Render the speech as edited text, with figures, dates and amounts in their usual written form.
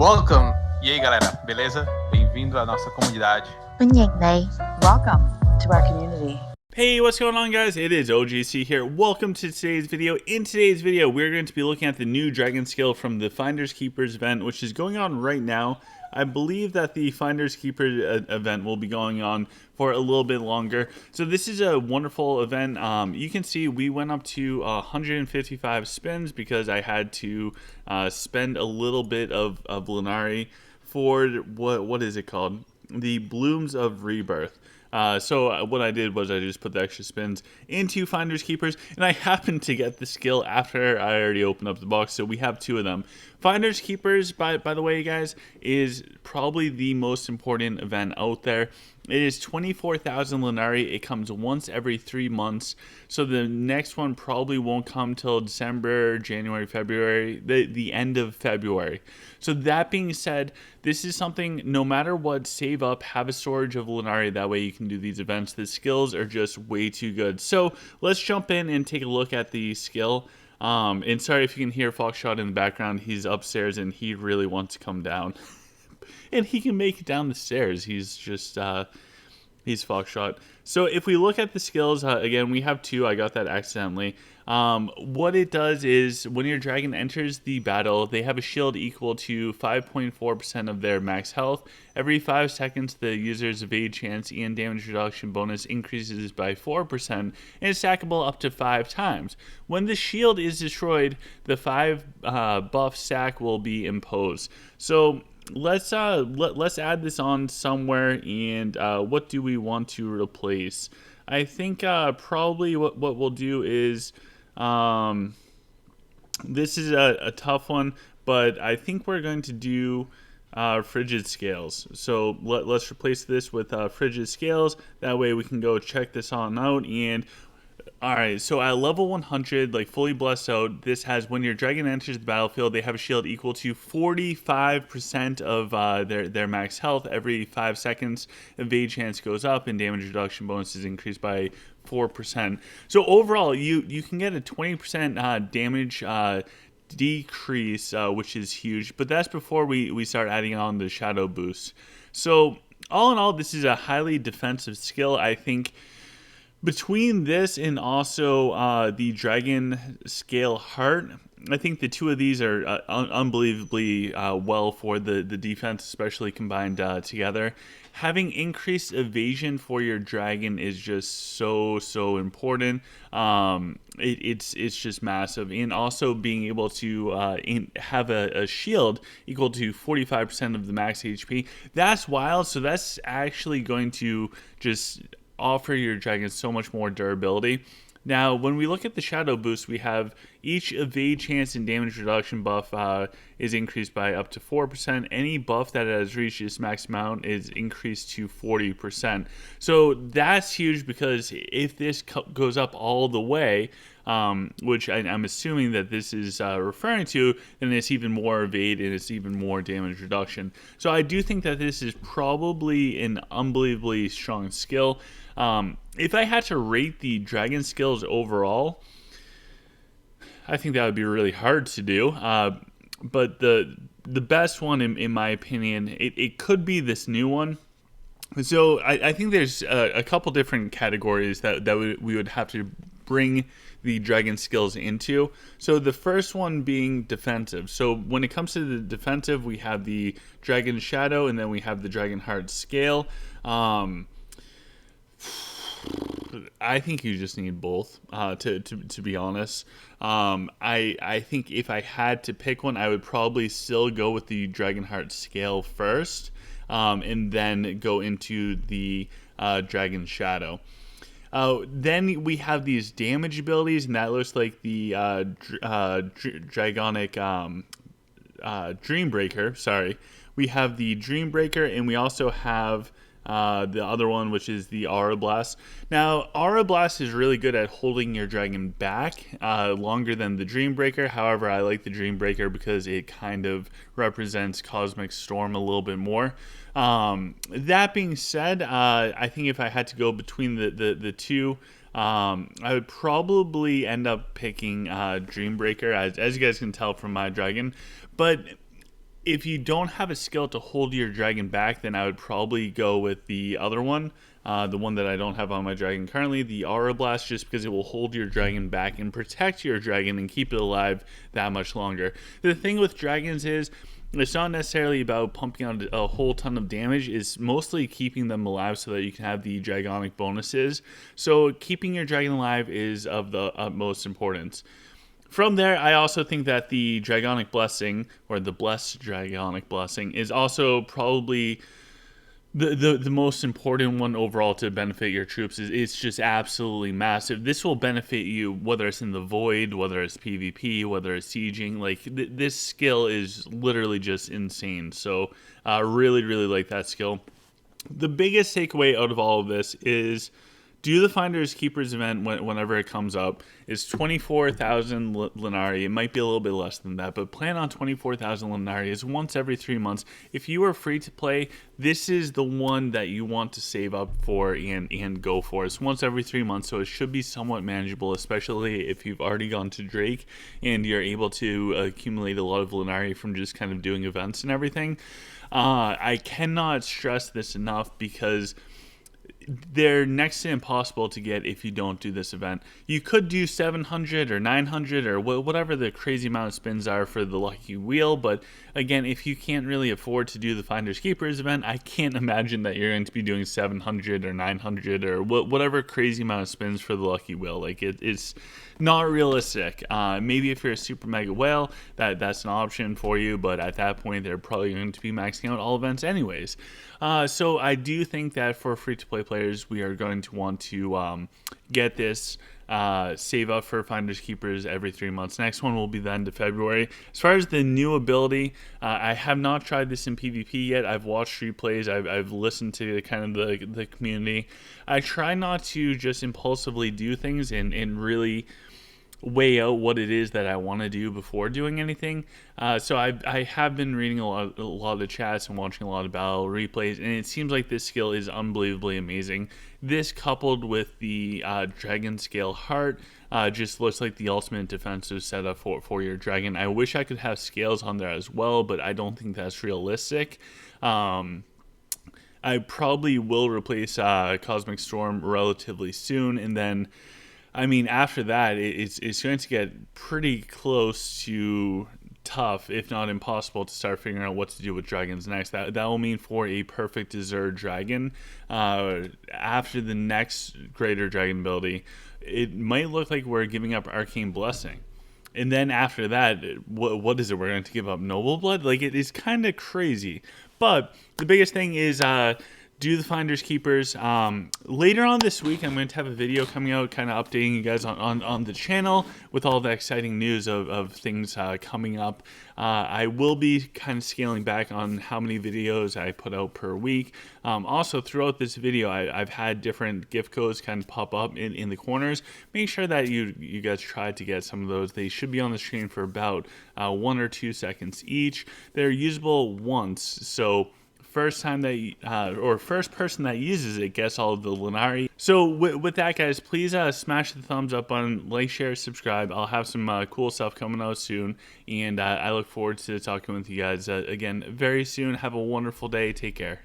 Welcome! E aí, galera, beleza? Bem-vindo à nossa comunidade. Welcome to our community. Hey, what's going on, guys? It is OGC here. Welcome to today's video. In today's video, we're going to be looking at the new dragon skill from the Finders Keepers event, which is going on right now. I believe that the Finders Keepers event will be going on for a little bit longer. So this is a wonderful event. You can see we went up to 155 spins because I had to spend a little bit of Lunari for what is it called? The Blooms of Rebirth. So what I did was I just put the extra spins into Finders Keepers, and I happened to get the skill after I already opened up the box, so we have two of them. Finders Keepers, by the way, guys, is probably the most important event out there. It is 24,000 Lunari. It comes once every 3 months, so the next one probably won't come till December, January, February, the end of February. So that being said, this is something, no matter what, save up, have a storage of Lunari, that way you can do these events. The skills are just way too good. So let's jump in and take a look at the skill. And sorry if you can hear Foxshot in the background, he's upstairs and he really wants to come down. And he can make it down the stairs. He's just, he's Foxshot. So if we look at the skills, again, we have two. I got that accidentally. What it does is when your dragon enters the battle, they have a shield equal to 5.4% of their max health. Every 5 seconds, the user's evade chance and damage reduction bonus increases by 4% and is stackable up to 5 times. When the shield is destroyed, the 5 buff stack will be imposed. So let's add this on somewhere, and what do we want to replace? I think probably what we'll do is this is a tough one, but I think we're going to do frigid scales. So let's replace this with frigid scales. That way we can go check this on out. And alright, so at level 100, like fully blessed out, this has when your dragon enters the battlefield, they have a shield equal to 45% of their max health. Every 5 seconds, evade chance goes up and damage reduction bonus is increased by 4%. So overall, you can get a 20% damage decrease, which is huge. But that's before we start adding on the shadow boost. So all in all, this is a highly defensive skill. I think between this and also the Dragon Scale Heart, I think the two of these are unbelievably well for the defense, especially combined together. Having increased evasion for your dragon is just so important. It's just massive, and also being able to have a shield equal to 45% of the max HP. That's wild. So that's actually going to just offer your dragon so much more durability. Now, when we look at the shadow boost, we have each evade chance and damage reduction buff is increased by up to 4%. Any buff that has reached its max amount is increased to 40%. So that's huge, because if this goes up all the way, which I'm assuming that this is referring to, then it's even more evade and it's even more damage reduction. So I do think that this is probably an unbelievably strong skill. If I had to rate the dragon skills overall, I think that would be really hard to do. But the best one, in my opinion, it could be this new one. So I think there's a couple different categories that we would have to bring the dragon skills into. So the first one being defensive. So when it comes to the defensive, we have the Dragon Shadow, and then we have the Dragon Heart Scale. I think you just need both, to be honest. I think if I had to pick one, I would probably still go with the Dragonheart Scale first, and then go into the Dragon Shadow. Then we have these damage abilities, and that looks like the Dragonic Dreambreaker. Sorry. We have the Dreambreaker, and we also have the other one, which is the Aura Blast. Now, Aura Blast is really good at holding your dragon back longer than the Dreambreaker. However, I like the Dreambreaker because it kind of represents Cosmic Storm a little bit more. That being said, I think if I had to go between the two, I would probably end up picking Dreambreaker, as you guys can tell from my dragon. But If you don't have a skill to hold your dragon back, then I would probably go with the other one, the one that I don't have on my dragon currently, the Aura Blast, just because it will hold your dragon back and protect your dragon and keep it alive that much longer. The thing with dragons is, it's not necessarily about pumping out a whole ton of damage. It's mostly keeping them alive so that you can have the dragonic bonuses. So keeping your dragon alive is of the utmost importance. From there, I also think that the Dragonic Blessing, or the Blessed Dragonic Blessing, is also probably the most important one overall to benefit your troops. It's just absolutely massive. This will benefit you whether it's in the Void, whether it's PvP, whether it's sieging. Like, this skill is literally just insane. So, really, really like that skill. The biggest takeaway out of all of this is, do the Finders Keepers event whenever it comes up. It's 24,000 Lenari. It might be a little bit less than that, but plan on 24,000 Lenari. It's once every 3 months. If you are free to play, this is the one that you want to save up for and go for. It's once every 3 months, so it should be somewhat manageable, especially if you've already gone to Drake and you're able to accumulate a lot of Lenari from just kind of doing events and everything. I cannot stress this enough because they're next to impossible to get if you don't do this event. You could do 700 or 900 or whatever the crazy amount of spins are for the lucky wheel, but again, if you can't really afford to do the Finders Keepers event, I can't imagine that you're going to be doing 700 or 900 or whatever crazy amount of spins for the lucky wheel. Like, it's not realistic. Maybe if you're a super mega whale, that's an option for you, but at that point, they're probably going to be maxing out all events anyways. So I do think that for free-to-play players, we are going to want to get this, save up for Finders Keepers every 3 months. Next one will be the end of February. As far as the new ability, I have not tried this in PvP yet. I've watched replays. I've listened to kind of the community. I try not to just impulsively do things and really weigh out what it is that I want to do before doing anything. So I have been reading a lot of the chats and watching a lot of battle replays, and it seems like this skill is unbelievably amazing. This coupled with the Dragon Scale Heart just looks like the ultimate defensive setup for your dragon. I wish I could have scales on there as well, but I don't think that's realistic. I probably will replace Cosmic Storm relatively soon, and then I mean, after that, it's going to get pretty close to tough, if not impossible, to start figuring out what to do with dragons next. That will mean for a perfect Desert Dragon, after the next Greater Dragon ability, it might look like we're giving up Arcane Blessing. And then after that, what is it? We're going to give up Noble Blood? Like, it is kind of crazy. But the biggest thing is do the Finders Keepers. Later on this week, I'm going to have a video coming out kind of updating you guys on the channel with all the exciting news of things coming up. I will be kind of scaling back on how many videos I put out per week. Also, throughout this video, I've had different gift codes kind of pop up in the corners. Make sure that you guys try to get some of those. They should be on the screen for about 1 or 2 seconds each. They're usable once, so first time that or first person that uses it gets all of the Lenari. So with that, guys, please smash the thumbs up button, like, share, subscribe. I'll have some cool stuff coming out soon, and I look forward to talking with you guys again very soon. Have a wonderful day. Take care.